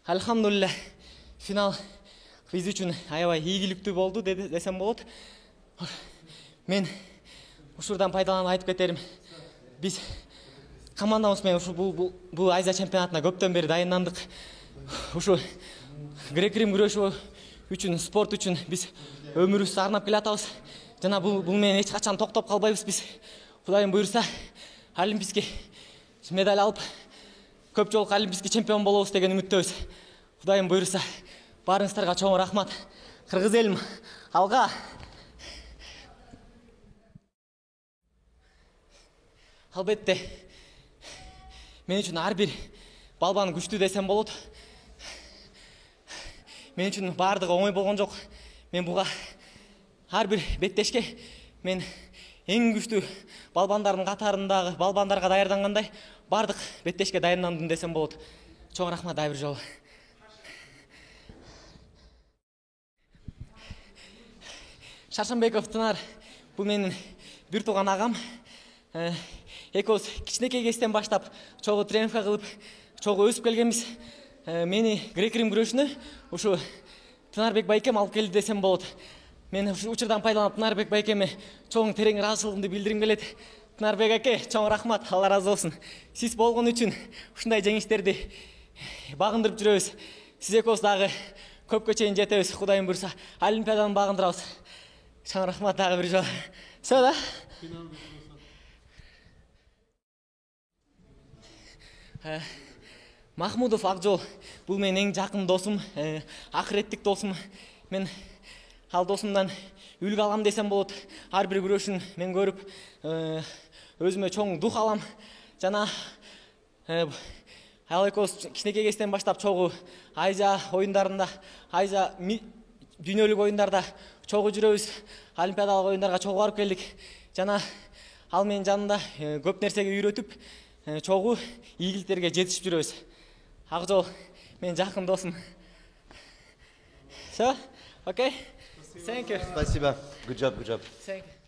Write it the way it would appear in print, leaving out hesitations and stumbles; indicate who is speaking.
Speaker 1: Elhamdülillah final biz üçün аябай ийгиликтүү болду desem болот. Men ушурдан пайдаланып айтып кетерим. Биз командабыз менен бул Азия чемпионатына көптөн бери дайындандык. Ушу грек-рим күрөшү үчүн, спорт үчүн биз өмүрүбүздү арнап келатабыз. Жана бул менен эч качан токтоп калбайбыз биз. Кудайым буйрса, олимпийский медаль алып, көп жолку олимпийский чемпион болобуз деген үмүттөбүз. Кудайым буйрса, барыңыздарга чоң рахмат. Кыргыз элим алга. Албетте, мен үчүн ар бир балбан күчтүү десем болот. Мен үчүн бардыгы оңой болгон жок. Мен буга ар бир беттешке мен эң күчтүү балбандардын катарындагы балбандарга даярдангандай бардык беттешке дайындандым десем болот. Чоң рахмат дагы бир жолу. Шаршанбеков Тынар бул менин бир тууган агам. Экөөбүз кичинекей кезден баштап чогуу тренировка кылып, чогуу өсүп келгенбиз. Мени грек-рим күрөшүнө ушу Тынарбек байкем алып келди десем болот. Мен ушу учурдан пайдаланып Тынарбек байкеме чоң терең ыраазычылыгымды билдиргим келет. Тынарбек аке, чоң рахмат, Алла разы болсун. Сиз болгон үчүн ушундай жеңиштерди багындырып жүрөбүз. Сиз экөөбүз дагы көпкө чейин жетебиз. Кудайым буйрса, олимпиаданы багындырабыз. Чоң рахмат дагы бир жолу. Все да? Махмудов Акжол бул менин эң жакын досум, акыреттик досум. Мен ал досумдан үлгү алам десем болот. Ар бир күрөшүн мен көрүп, өзүмө чоң дух алам. Жана ал экөөбүз кичинекей кезден баштап чогуу Азия оюндарында, Азия дүйнөлүк оюндарда чогуу жүрөбүз. Олимпиадалык оюндарга чогуу барып келдик. Жана ал менин жанымда көп нерсеге үйрөтүп, чогуу ийгиликтерге жетишип жүрөбүз. Акжол менин жакын досум. Все? Окей? Thank you.
Speaker 2: Спасибо. Good job, good job.
Speaker 1: Thank you.